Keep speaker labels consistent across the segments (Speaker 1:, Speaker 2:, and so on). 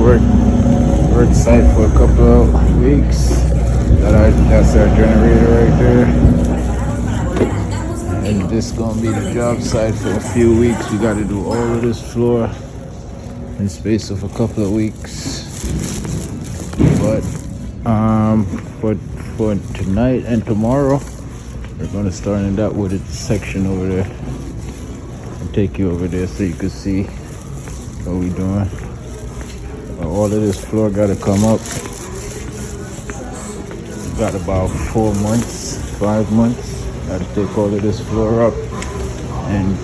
Speaker 1: work site for a couple of weeks. That's our generator right there. And this gonna be the job site for a few weeks. We gotta do all of this floor in space of a couple of weeks. But for tonight and tomorrow, we're gonna start in that wooded section over there. I'll take you over there so you can see what we're doing. All of this floor gotta come up. We got about 5 months. Gotta take all of this floor up and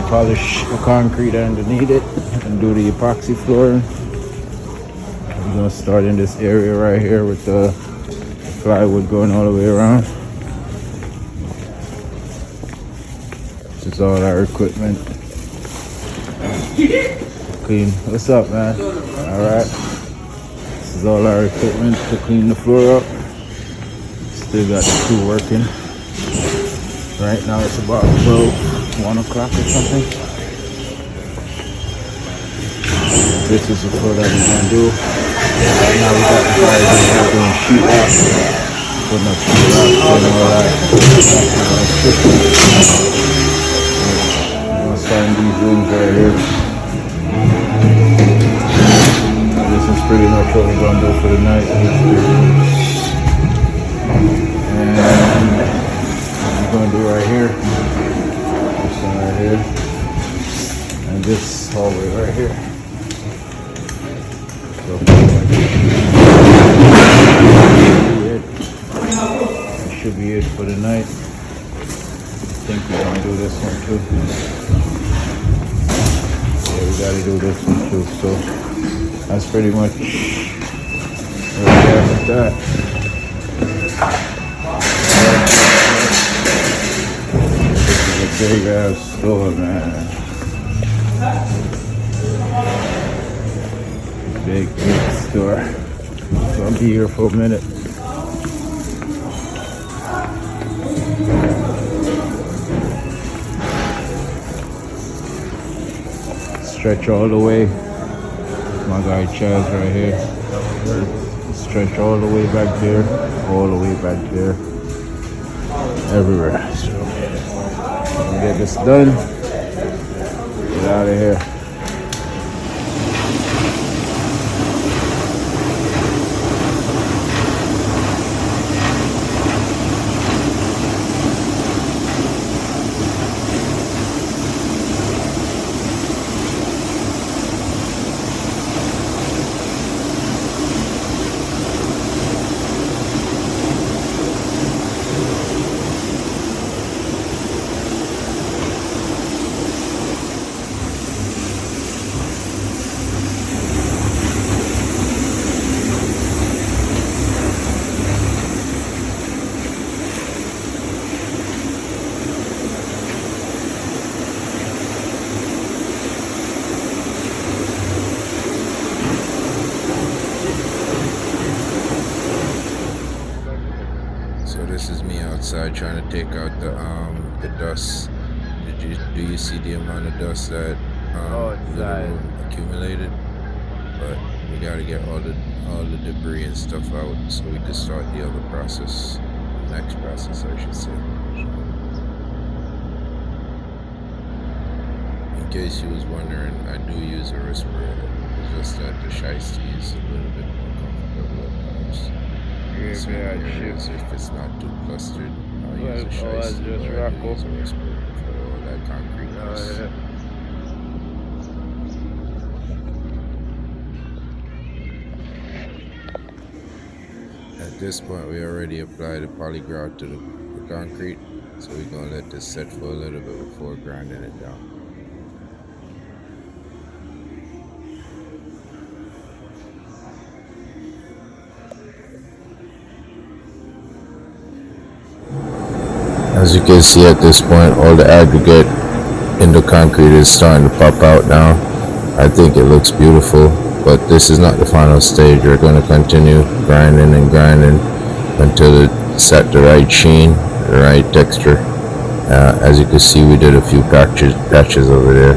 Speaker 1: polish the concrete underneath it and do the epoxy flooring. We're gonna start in this area right here with the plywood going all the way around. This is all our equipment. Clean. What's up, man? All right. This is all our equipment to clean the floor up. Still got the crew working. Right now it's about 1 o'clock or something. This is the floor that we're gonna do. Right now we got the guys doing sheet rock, putting up sheet rock, doing all that. We're gonna start in these rooms right here. This is pretty much what we're gonna do for the night. And we're gonna do right here, this one right here, and this hallway right here. So that should be it for the night. I think we're gonna do this one too. Yeah, we gotta do this one too. So that's pretty much where we are with that. Big ass store, man. Big store. So I'll be here for a minute. Stretch all the way. My guy Chaz right here. Stretch all the way back there. All the way back there. Everywhere. So get this done. Get out of here. This is me outside trying to take out the dust. Do you see the amount of dust that accumulated? But we gotta get all the debris and stuff out so we can start the other process, next process I should say. In case you was wondering, I do use a respirator. It's just that the shiesty is a little bit more comfortable at times. If it's not too clustered, I'll use a shiesty, or I can use a respirator for all that concrete dust. At this point, we already applied the polygrout to the concrete, so we're gonna let this set for a little bit before grinding it down. As you can see at this point, all the aggregate in the concrete is starting to pop out now. I think it looks beautiful, but this is not the final stage. We're going to continue grinding and grinding until it's at the right sheen, the right texture. As you can see, we did a few patches over there,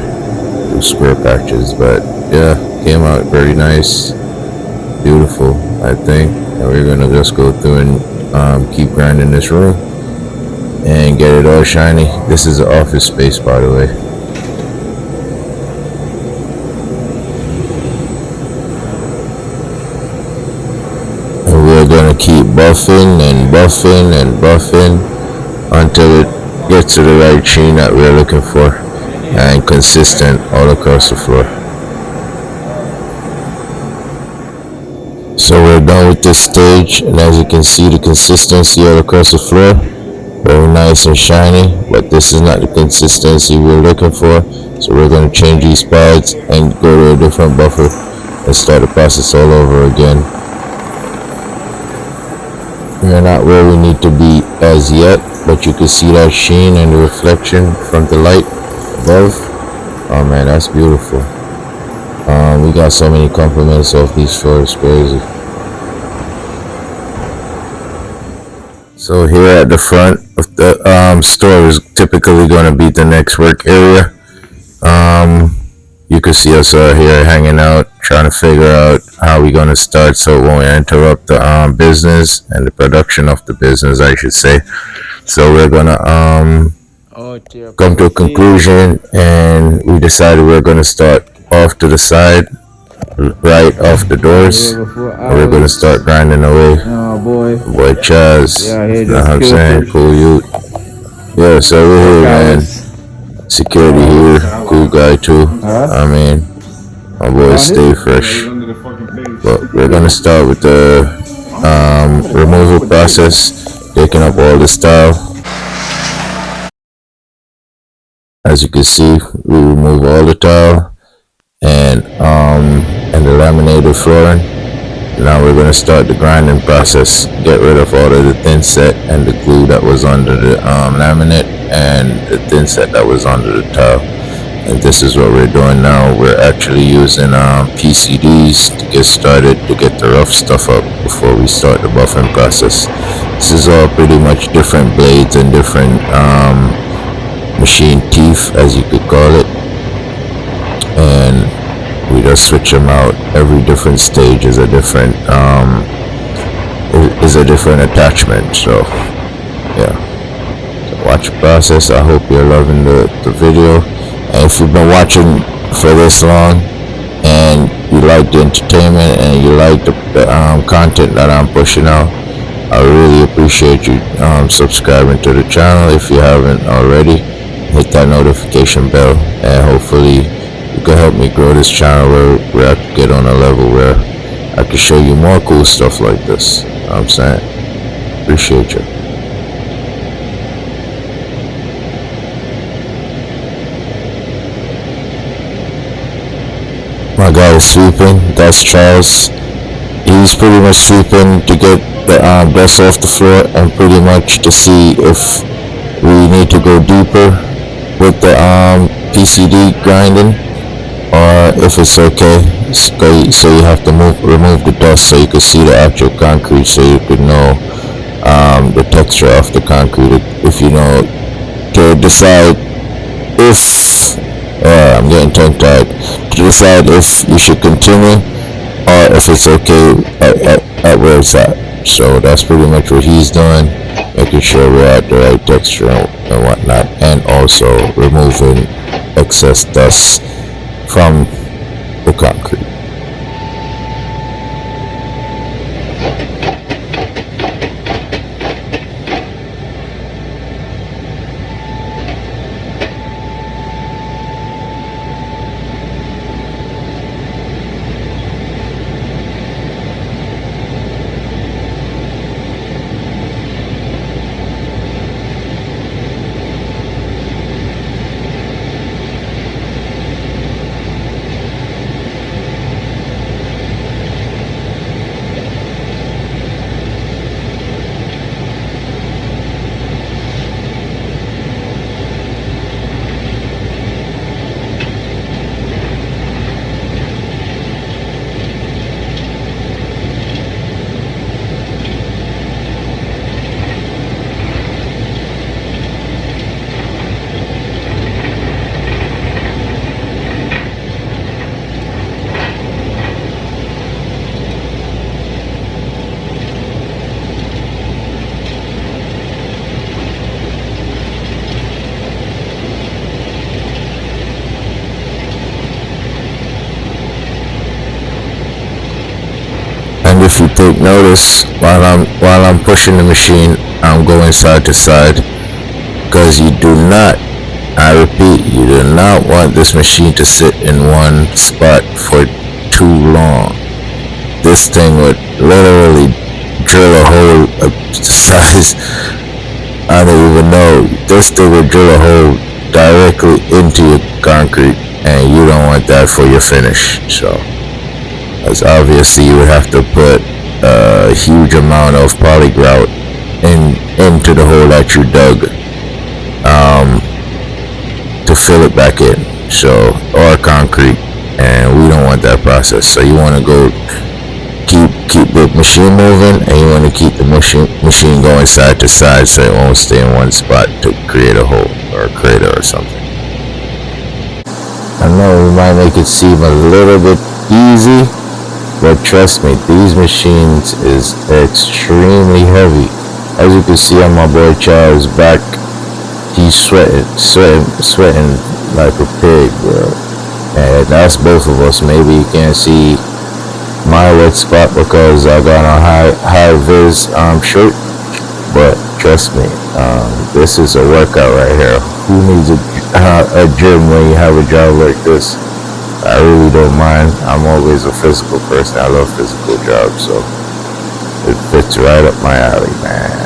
Speaker 1: 2 square patches, but yeah, Came out very nice, beautiful, I think. And we're gonna just go through and keep grinding this room and get it all shiny. This is an office space, by the way. And we're gonna keep buffing and buffing and buffing until it gets to the right sheen that we're looking for and consistent all across the floor. So we're done with this stage, and as you can see, the consistency all across the floor, very nice and shiny, but this is not the consistency we're looking for. So we're going to change these pads and go to a different buffer and start the process all over again. We're not where we need to be as yet, but you can see that sheen and the reflection from the light above. Oh man, that's beautiful. We got so many compliments off these floors, crazy. So here at the front of the store is typically going to be the next work area. You can see us here hanging out, trying to figure out how we're going to start so it won't interrupt the business and the production of the business, I should say. So we're going to come to a conclusion, and we decided we're going to start off to the side, right off the doors, and we're going to start grinding away. Boy Chaz, you know what I'm saying? Cool youth. Yeah, so we're here, man. Security here, cool guy too. I mean, my boys stay fresh. But we're going to start with the removal process, taking up all the style. As you can see, we remove all the tile and the laminated flooring. Now we're going to start the grinding process, get rid of all of the thin set and the glue that was under the laminate and the thin set that was under the tile. And this is what we're doing now. We're actually using PCDs to get started, to get the rough stuff up before we start the buffing process. This is all pretty much different blades and different machine teeth, as you could call it, and we just switch them out. Every different stage is a different attachment. So yeah, so watch the process. I hope you're loving the video, and if you've been watching for this long and you like the entertainment and you like the content that I'm pushing out, I really appreciate you subscribing to the channel if you haven't already. Hit that notification bell, and hopefully you can help me grow this channel where I can get on a level where I can show you more cool stuff like this. You know what I'm saying? Appreciate you. My guy is sleeping. That's Charles. He's pretty much sleeping to get the dust off the floor and pretty much to see if we need to go deeper with the PCD grinding, or if it's okay. So you have to remove the dust so you can see the actual concrete, so you can know the texture of the concrete. If you know, to decide if I'm getting tongue tied, to decide if you should continue or if it's okay at where it's at. So that's pretty much what he's doing, making sure we're at the right texture and whatnot, and also removing excess dust from the concrete. if you take notice, while I'm pushing the machine, I'm going side to side, because you do not, I repeat, you do not want this machine to sit in one spot for too long. This thing would literally drill a hole the size, I don't even know. This thing would drill a hole directly into your concrete, and you don't want that for your finish. So, as obviously you would have to put a huge amount of polygrout into the hole that you dug, to fill it back in. So, or concrete, and we don't want that process. So you want to go keep the machine moving, and you want to keep the machine going side to side, so it won't stay in one spot to create a hole or a crater or something. I know we might make it seem a little bit easy, but trust me, these machines is extremely heavy. As you can see on my boy Charles' back, he's sweating like a pig, bro. And that's both of us. Maybe you can't see my wet spot because I got on high vis shirt, but trust me, this is a workout right here. Who needs a gym when you have a job like this? I really don't mind. I'm always a physical person. I love physical jobs, so it fits right up my alley, man.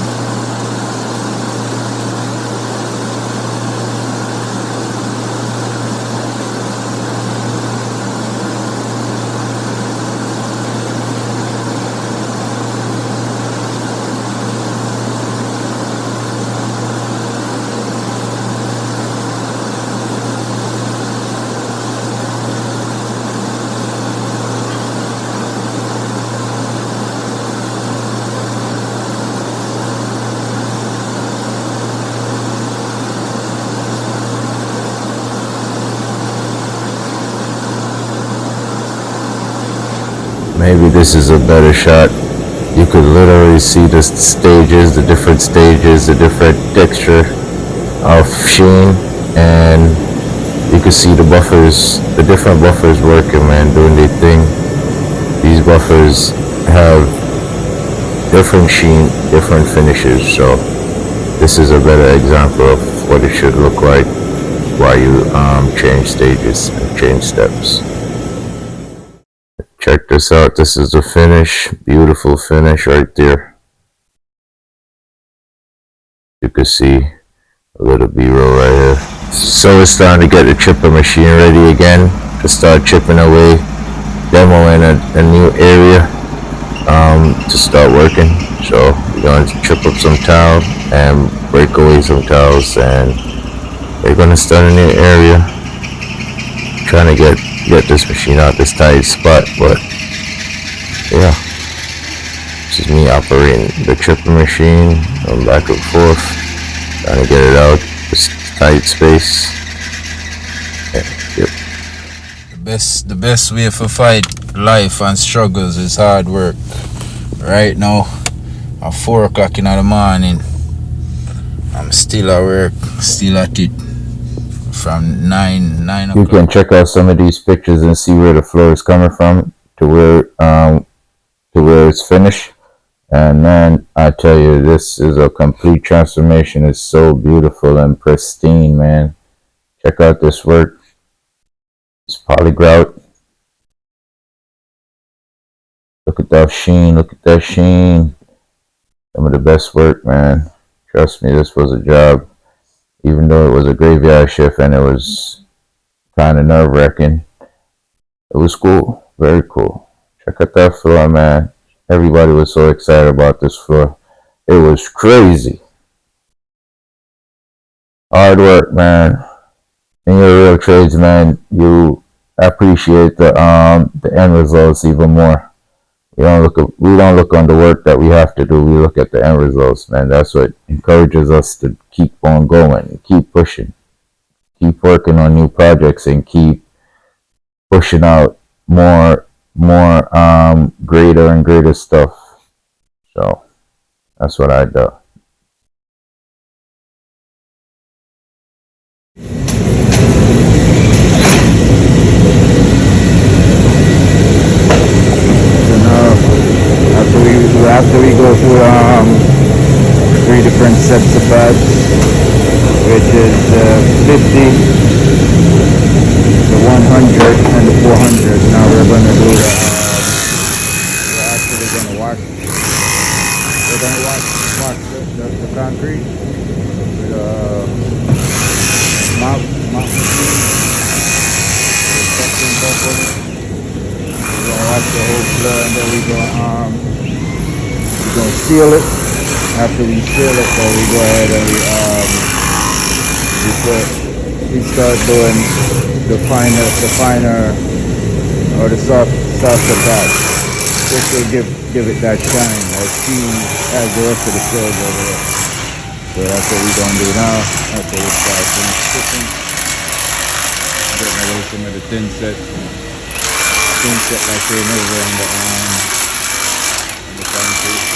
Speaker 1: Maybe this is a better shot. You could literally see the stages, the different texture of sheen, and you could see the buffers, the different buffers working, man, doing their thing. These buffers have different sheen, different finishes, so this is a better example of what it should look like while you change stages and change steps. Check this out. This is the finish. Beautiful finish right there. You can see a little B-roll right here. So it's time to get the chipper machine ready again to start chipping away, demoing a new area to start working. So we're going to chip up some tile and break away some tiles, and we're going to start a new area. Trying to get this machine out this tight spot, but yeah, this is me operating the chipper machine, going back and forth, trying to get it out this tight space. Yep.
Speaker 2: The best way to fight life and struggles is hard work. Right now at 4 o'clock in the morning, I'm still at work, still at it from 9 o'clock.
Speaker 1: You can check out some of these pictures and see where the floor is coming from to where it's finished. And man, I tell you, this is a complete transformation. It's so beautiful and pristine, man. Check out this work. It's polygrout. Look at that sheen. Look at that sheen. Some of the best work, man. Trust me, this was a job. Even though it was a graveyard shift and it was kind of nerve-wracking, it was cool. Very cool. Check out that floor, man. Everybody was so excited about this floor. It was crazy. Hard work, man. In your real trades, man, you appreciate the end results even more. We don't look on the work that we have to do. We look at the end results, man. That's what encourages us to keep on going, keep pushing, keep working on new projects, and keep pushing out more greater and greater stuff. So that's what I do.
Speaker 2: after we go through 3 different sets of pads, which is 50, the 100, and the 400. Now we're going to do the, we're actually going to wash, the concrete with a mop machine, suction cup on it. We're going to wash the whole floor, and then we're going to seal it. After we seal it, then we go ahead and we start doing the finer or the softer parts, just to give it that shine, that sheen as the rest of the floors over there. So that's what we're gonna do now. After this guy finishes cooking, getting away some of the thin set that came over on the concrete.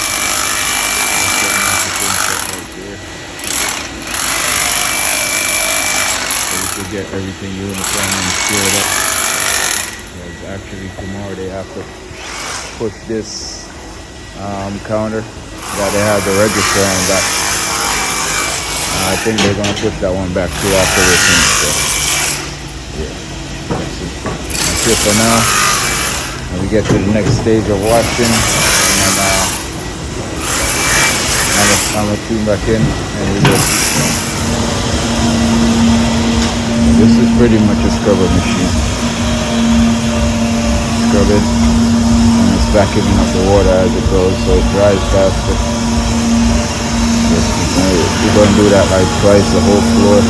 Speaker 2: Get everything uniform and sealed up. Because actually tomorrow they have to put this counter that they have the register on back. I think they're gonna put that one back too after this one. So yeah, that's it for now. When we get to the next stage of washing, and I'm gonna tune back in and we will see. This is pretty much a scrubber machine. Scrub it, and it's vacuuming up the water as it goes, so it dries faster. We're going to do that like twice, the whole floor.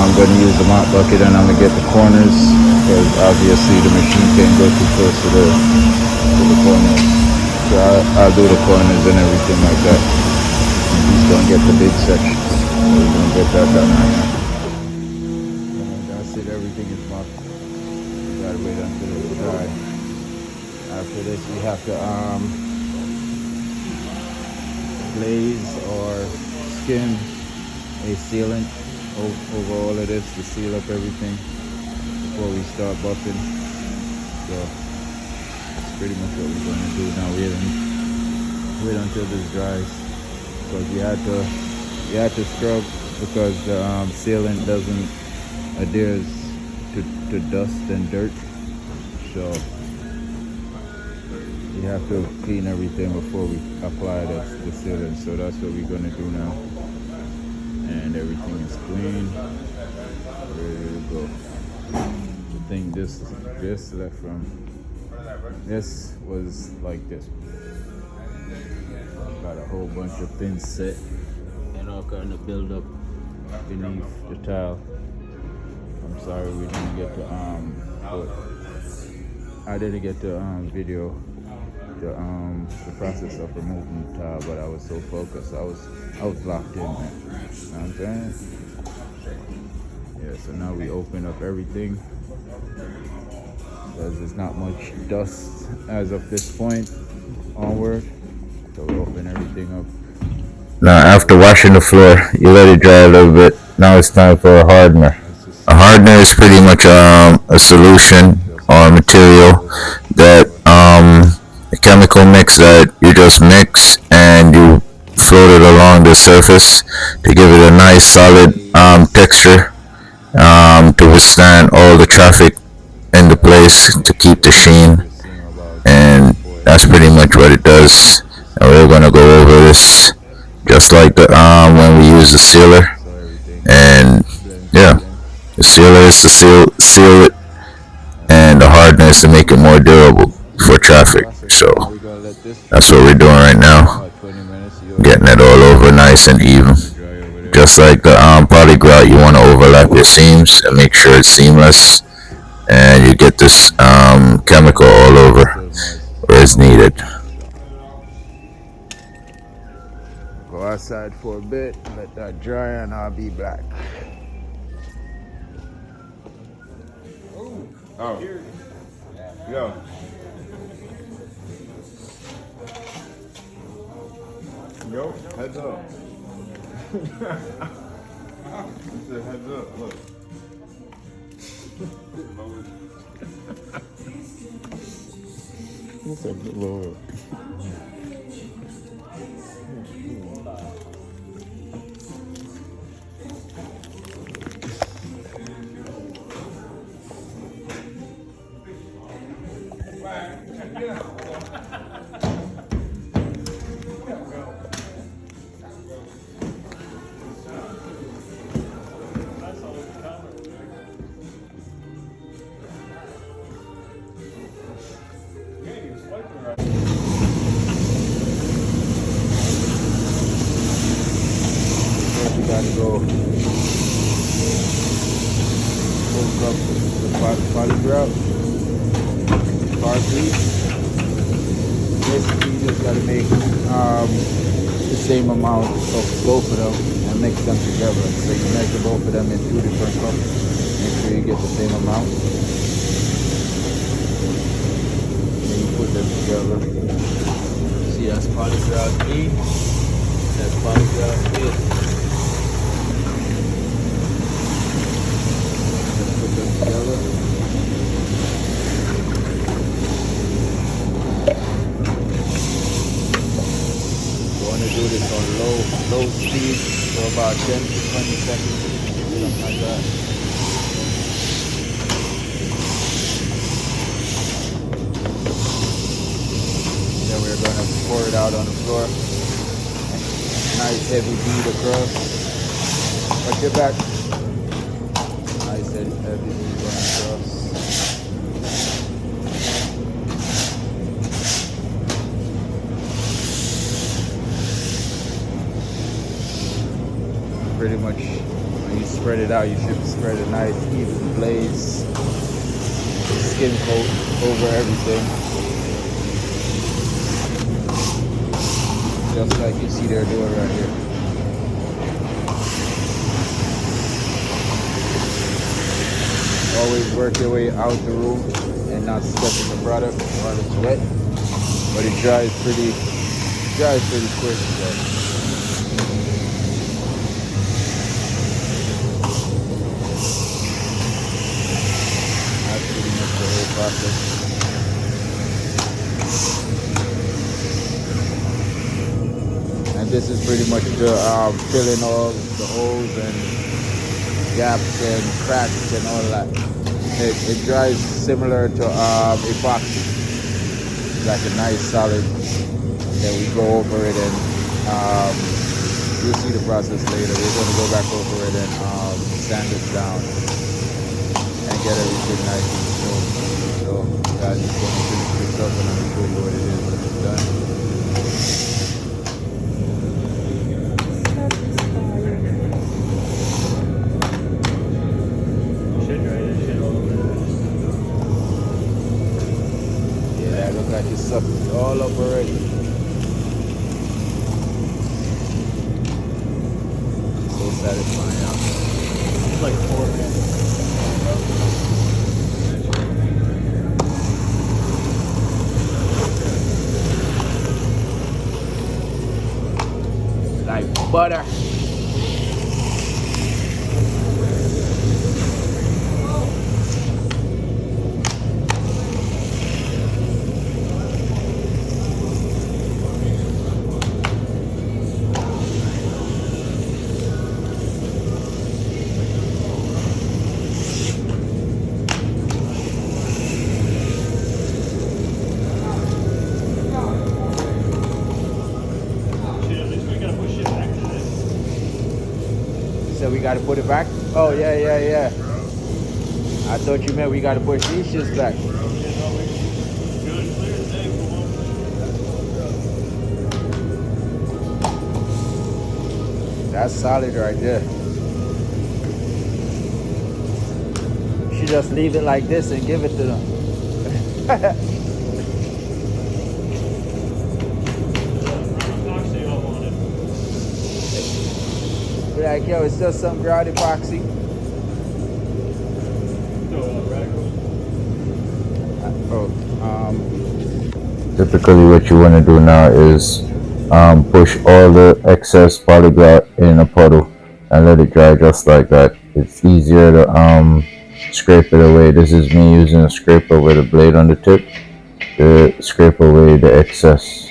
Speaker 2: I'm going to use the mop bucket, and I'm going to get the corners, because obviously the machine can't go too close to the corners. So I'll do the corners and everything like that. And he's going to get the big section. We're going to get that done right now. Everything is mopped. We gotta wait until it's dry. After this, we have to glaze or skim a sealant over all of this to seal up everything before we start buffing. So that's pretty much what we're gonna do now. Wait until this dries, because we had to scrub because the sealant doesn't adheres to dust and dirt, so we have to clean everything before we apply the sealant. So that's what we're going to do now, and everything is clean, ready to go. The thing this left from this was like this. Got a whole bunch of thin set and all kind of build up beneath the tile. I'm sorry we didn't get to I didn't get to video the process of removing the tile, but I was so focused. I was locked in, man. You know what I'm saying? Yeah, so now we open up everything, because there's not much dust as of this point onward. So we open everything up.
Speaker 1: Now, after washing the floor, you let it dry a little bit. Now it's time for a hardener. A hardener is pretty much a solution or a material that a chemical mix that you just mix and you float it along the surface to give it a nice solid texture to withstand all the traffic in the place, to keep the sheen, and that's pretty much what it does. And we're gonna go over this just like the when we use the sealer, and yeah. The sealer is to seal it, and the hardener is to make it more durable for traffic. So that's what we're doing right now. Getting it all over nice and even. Just like the polygrout, you want to overlap your seams and make sure it's seamless, and you get this chemical all over where it's needed.
Speaker 2: Go outside for a bit, let that dry, and I'll be back.
Speaker 3: Oh. Yo. Yo, heads up. He said heads up, look. He said blow up.
Speaker 2: First we gotta go hook up the polygraph, concrete. Basically, you just gotta make the same amount of both of them and mix them together. So you measure both of them in 2 different cups. Make sure you get the same amount. Then you put them together. See, that's polygraph E. That's polygraph B. Put them together. You want to do this on low speed for about 10 to 20 seconds, something like that. Then we're going to pour it out on the floor. Nice heavy bead across. Watch your back. Nice heavy bead going across. Pretty much when you spread it out, you should spread a nice even glaze skin coat over everything. Just like you see they're doing right here. Always work your way out the room and not step in the product while it's wet. But it dries pretty quick. So. That's pretty much the whole process. And this is pretty much the filling all the holes and gaps and cracks and all that. It dries similar to epoxy. It's like a nice solid. Then we go over it and you'll see the process later. We're going to go back over it and sand it down and get everything nice and smooth. So guys, just going to finish this up and I'll show you what it is when it's done. You sucked it all up already. So satisfying out. It's like 4 minutes. Like butter. We got to put it back? Oh, yeah. I thought you meant we got to push these shits back. That's solid right there. You should just leave it like this and give it to them. Like, yo, it's just some ground epoxy.
Speaker 1: Typically what you want to do now is push all the excess polyglot in a puddle and let it dry just like that. It's easier to scrape it away. This is me using a scraper with a blade on the tip to scrape away the excess.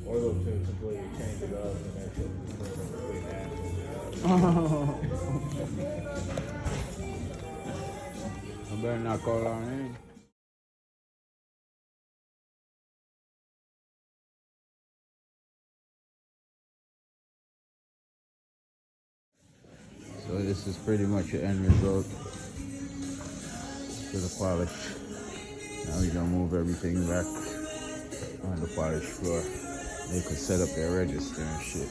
Speaker 3: Or they'll just completely change it up and that shit just looks completely nasty.
Speaker 2: I better not call our name. So this is pretty much the end result to the polish. Now we're gonna move everything back on the polish floor. They could set up their register and shit.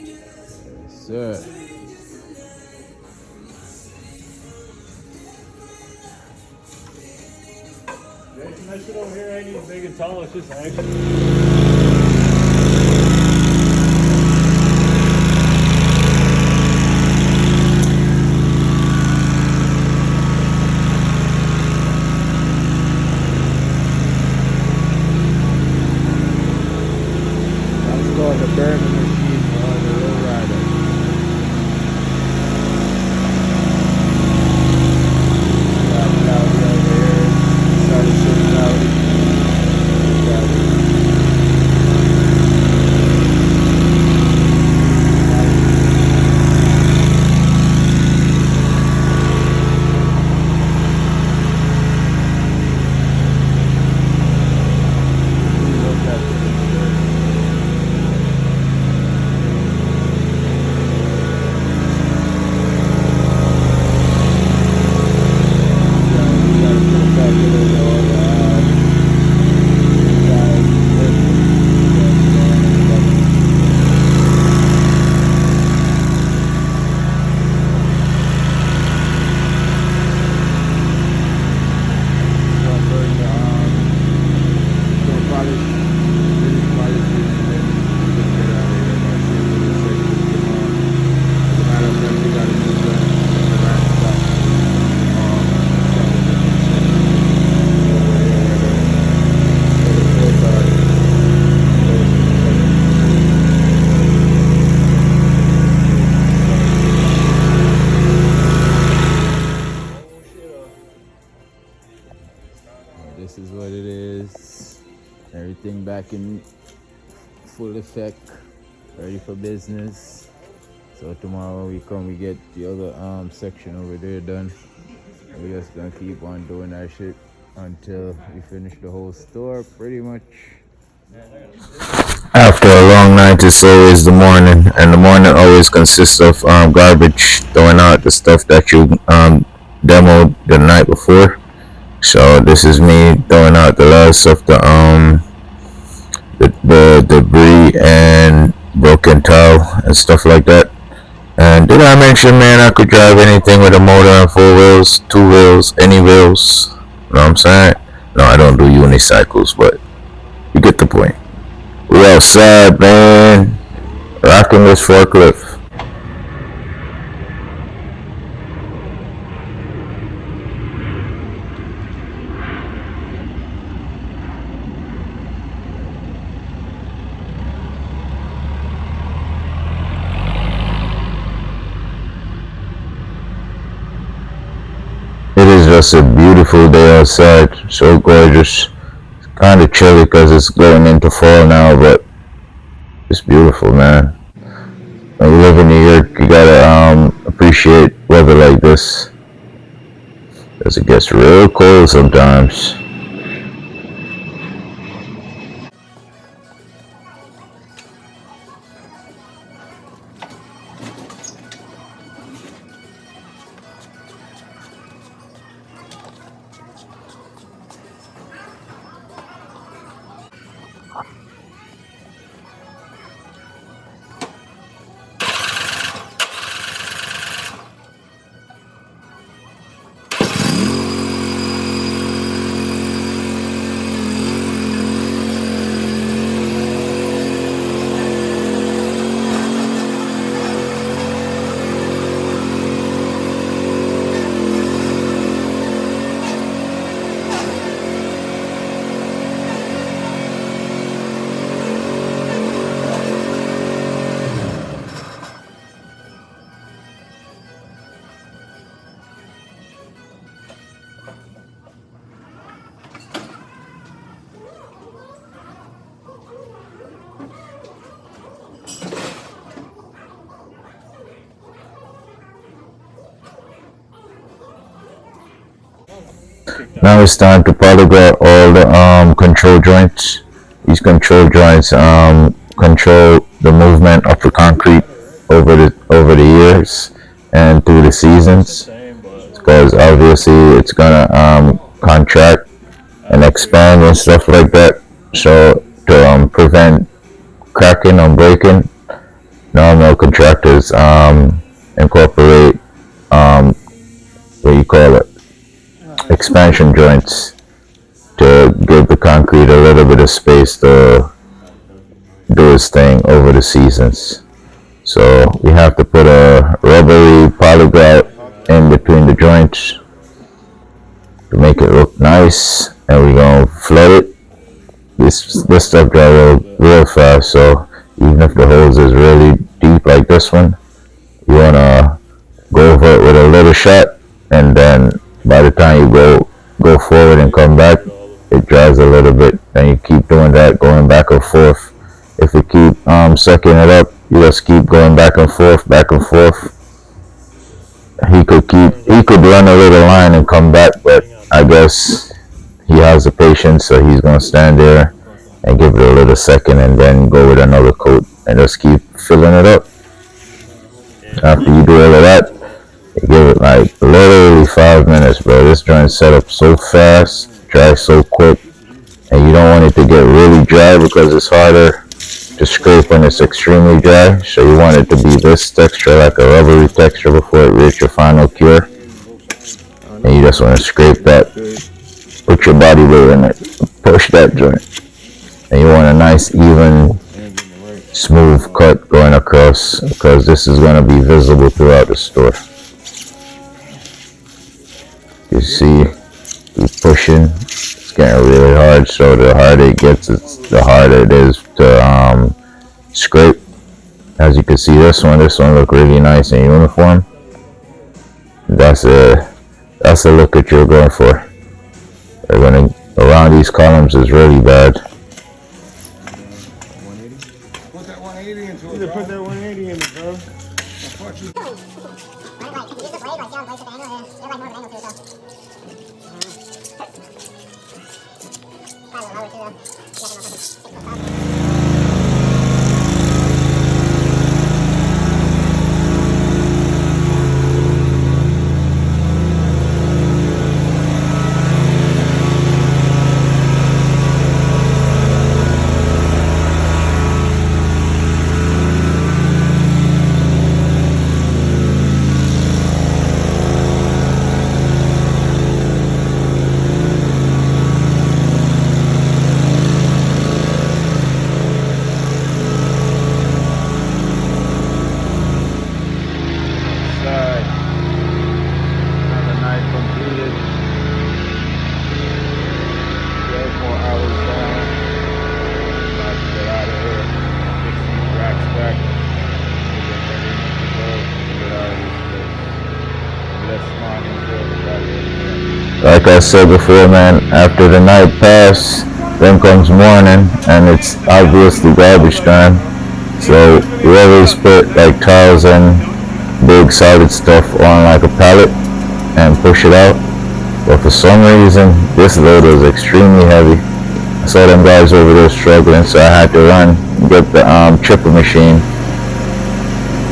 Speaker 2: Yes, sir.
Speaker 3: Jason, that shit over here ain't even big and tall, it's just action.
Speaker 2: That's called the burning machine or the low rider. Got cloudy over here. Started so cloudy. This is what it is. Everything back in full effect, ready for business. So tomorrow we come, we get the other section over there done. We're just gonna keep on doing that shit until we finish the whole store, pretty much.
Speaker 1: After a long night, it's always the morning, and the morning always consists of garbage, throwing out the stuff that you demoed the night before. So this is me throwing out the last of the debris and broken tile and stuff like that. And did I mention, man, I could drive anything with a motor and 4 wheels, 2 wheels, any wheels? You know what I'm saying? No, I don't do unicycles, but you get the point. We outside, man, rocking this forklift. It is just a beautiful day outside, so gorgeous. It's kind of chilly because it's going into fall now, but it's beautiful, man. When you live in New York, you gotta appreciate weather like this, because it gets real cold sometimes. Now it's time to polygraph all the control joints. These control joints control the movement of the concrete over the years and through the seasons, because obviously it's gonna contract and expand and stuff like that. So to prevent cracking or breaking, normal contractors incorporate what you call it, expansion joints, to give the concrete a little bit of space to do its thing over the seasons. So we have to put a rubbery polygrout in between the joints to make it look nice, and we're gonna flood it. This stuff dries real fast, so even if the hose is really deep like this one, you wanna go over it with a little shot, and then by the time you go forward and come back, it dries a little bit, and you keep doing that, going back and forth. If you keep sucking it up, you just keep going back and forth, back and forth. He could run a little line and come back, but I guess he has the patience, so he's gonna stand there and give it a little second, and then go with another coat and just keep filling it up. After you do all of that, you give it like literally 5 minutes, bro. This joint's set up so fast, dries so quick, and you don't want it to get really dry because it's harder to scrape when it's extremely dry. So you want it to be this texture, like a rubbery texture, before it reaches your final cure. And you just want to scrape that, put your body weight in it, push that joint, and you want a nice even smooth cut going across, because this is going to be visible throughout the store. You see, keep pushing. It's getting really hard, so the harder it gets, the harder it is to scrape. As you can see, this one look really nice and uniform. That's a look that you're going for. Around these columns is really bad.
Speaker 3: Put that 180 into it, bro. Put that 180 in it, bro.
Speaker 1: Like I said before, man, after the night pass, then comes morning, and it's obviously garbage time. So we always put like tiles and big solid stuff on like a pallet and push it out. But for some reason, this load was extremely heavy. I saw them guys over there struggling, so I had to run and get the chipper machine,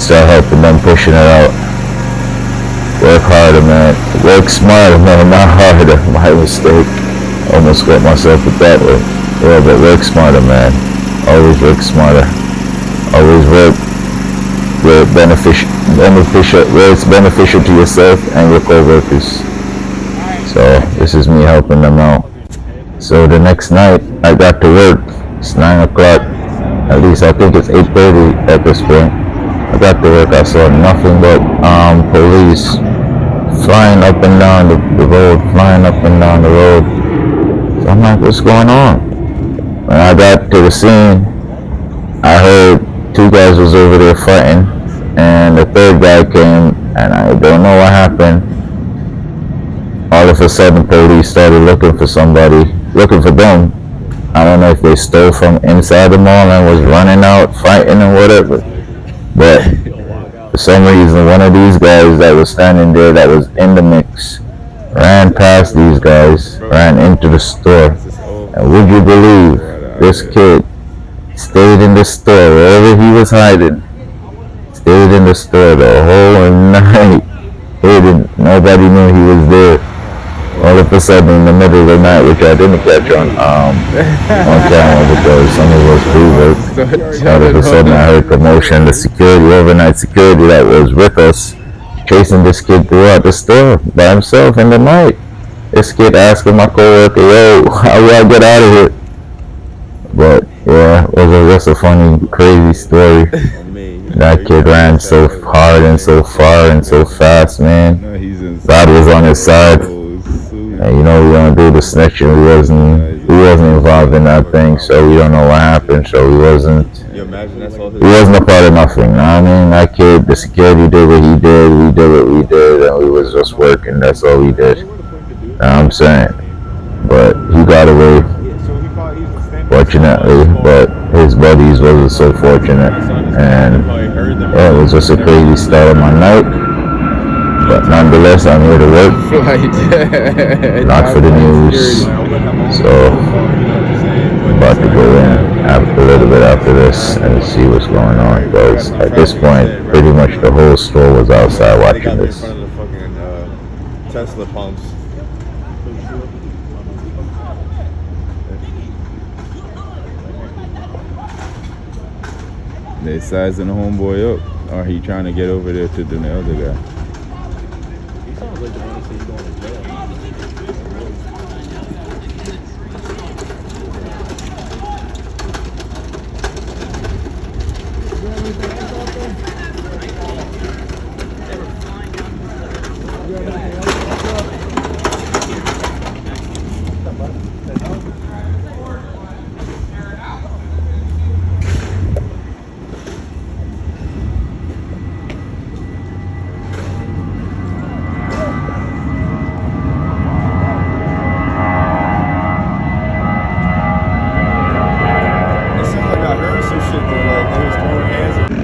Speaker 1: start helping them pushing it out. Work harder, man. Work smarter, man, not harder. My mistake. Almost got myself with that one. Yeah, but work smarter, man. Always work smarter. Always work where it's beneficial to yourself and your co-workers. So this is me helping them out. So the next night, I got to work. It's 9 o'clock. At least I think it's 8:30 at this point. I got to work. I saw nothing but police flying up and down the road, flying up and down the road. So I'm like, what's going on? When I got to the scene, I heard 2 guys was over there fighting, and the 3rd guy came, and I don't know what happened. All of a sudden, police started looking for them. I don't know if they stole from inside the mall and was running out, fighting and whatever. But for some reason, one of these guys that was standing there, that was in the mix, ran past these guys, ran into the store. And would you believe this kid stayed in the store wherever he was hiding? Stayed in the store the whole night. Hidden. Nobody knew he was there. All of a sudden, in the middle of the night, which I didn't catch on camera because some of us do work. All of a sudden, I heard commotion. The security, overnight security that was with us, chasing this kid throughout the store by himself in the night. This kid asking my coworker, "Yo, how do I get out of here?" But yeah, it was just a funny, crazy story. That kid ran so hard and so far and so fast, man. God was on his side. And you know, we don't do the snitching. We wasn't involved in that thing, so we don't know what happened. So we wasn't a part of nothing. You know what I mean? That kid, the security did what he did, we did what we did, and we was just working. That's all we did. You know what I'm saying? But he got away, fortunately. But his buddies wasn't so fortunate, and yeah, it was just a crazy start of my night. But nonetheless, I'm here to work, not for the news. So I'm about to go in a little bit after this and see what's going on. Because at this point, pretty much the whole store was outside watching this.
Speaker 3: Tesla pumps. They sizing the homeboy up. Or he trying to get over there to the other guy.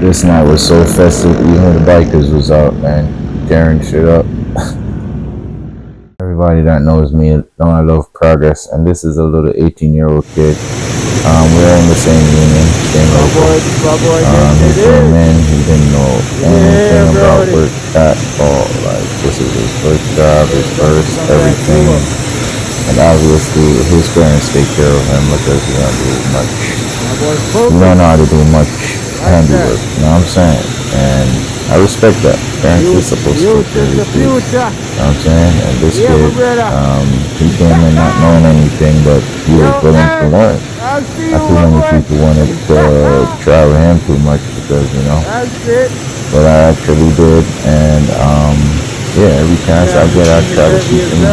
Speaker 1: This night was so festive, even the bikers was out, man, tearing shit up. Everybody that knows me know I love progress, and this is a little 18-year-old kid. We're in the same union, same local. He came in, he didn't know anything about work at all. Like, this is his first job, his first everything. And obviously, his parents take care of him because he don't do much. He don't know how to do much handiwork, you know what I'm saying? And I respect that. Parents are supposed to take care of you, you know what I'm saying? And this kid, he came in not knowing anything, but he was willing to learn. Not too many people wanted to try with him too much because, you know, but I actually did. And yeah, every chance I get, I try to teach him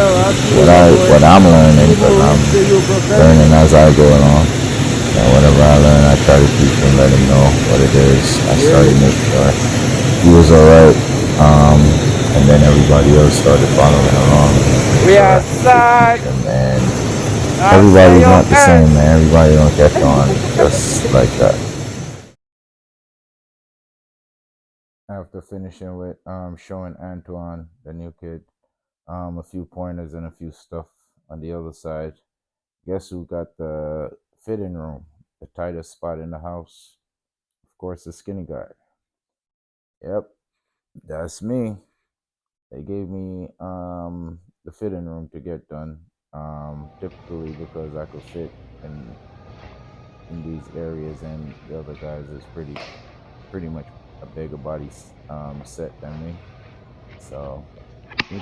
Speaker 1: what I'm learning, but I'm learning as I go along. And whatever I learn, I try to teach him, let him know what it is. I started making sure he was alright. And then everybody else started following along. We outside. And everybody's not the same, man. Everybody don't catch on just like that. After finishing with showing Antoine, the new kid, a few pointers and a few stuff on the other side, guess who got the fitting room, the tightest spot in the house? Of course, the skinny guy. Yep, that's me. They gave me the fitting room to get done, typically because I could fit in these areas, and the other guys is pretty much a bigger body set than me. So me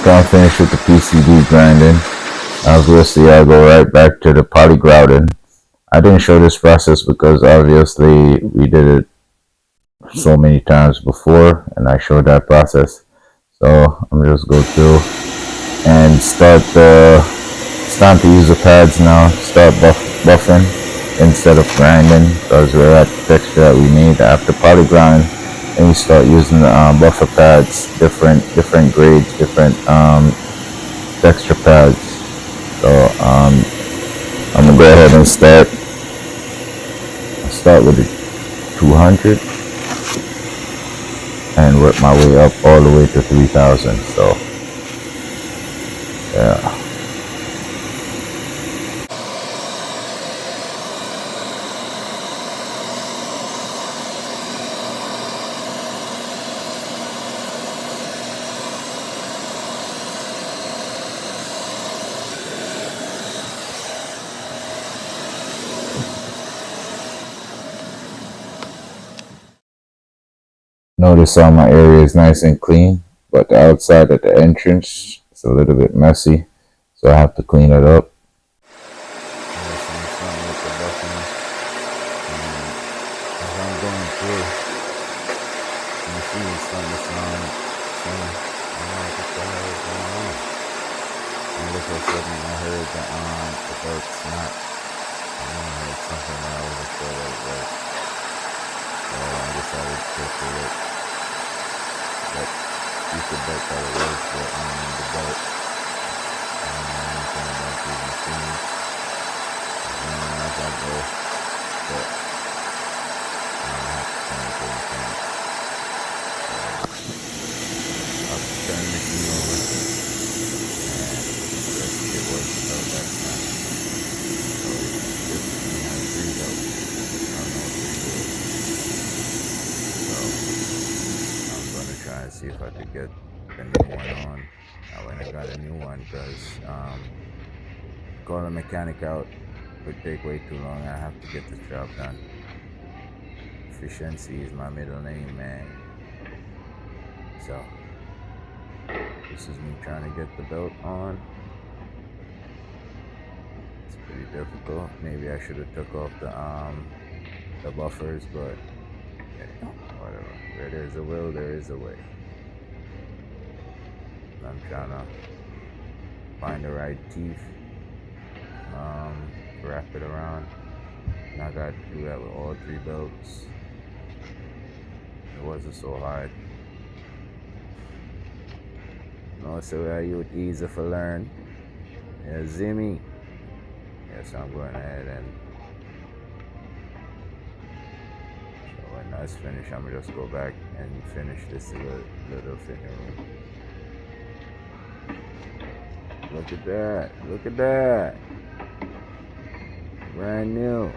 Speaker 1: After I'm finished with the PCB grinding, obviously I go right back to the poly grouting. I didn't show this process because obviously we did it so many times before and I showed that process. So I'm just go through and it's time to use the pads now. Start buffing instead of grinding because we're at the texture that we need. After poly grind, then we start using buffer pads, different grades, different texture pads. So I'm gonna go ahead and start. I'll start with the 200 and work my way up all the way to 3000. So yeah. Notice all my area is nice and clean, but the outside at the entrance is a little bit messy, so I have to clean it up. See if I could get the new one on. I went and got a new one because calling a mechanic out would take way too long. I have to get the job done. Efficiency is my middle name, man. So this is me trying to get the belt on. It's pretty difficult. Maybe I should have took off the buffers, but yeah, whatever. Where there's a will, there is a way. I'm trying to find the right teeth, wrap it around, and I got to do that with all 3 belts. It wasn't so hard. No, so you would easy for learn. Yeah, Zimmy. Yeah, so I'm going ahead and so when that's finished, I'm gonna just go back and finish this little fitting room. Look at that. Look at that. Brand new.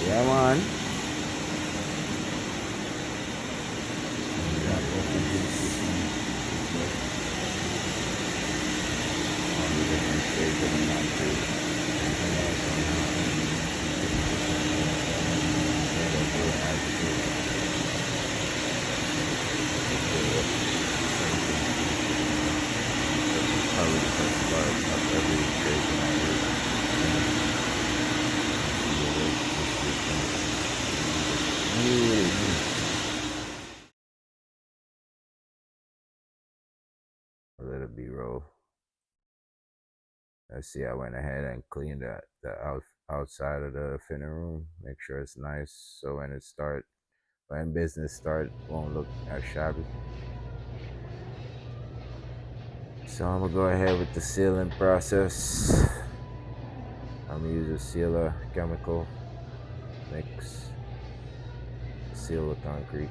Speaker 1: Yeah, man. A little B-roll. Let's see, I went ahead and cleaned the outside of the fitting room, make sure it's nice, so when business start, it won't look as shabby. So I'm gonna go ahead with the sealing process. I'm gonna use a sealer chemical mix, seal the concrete.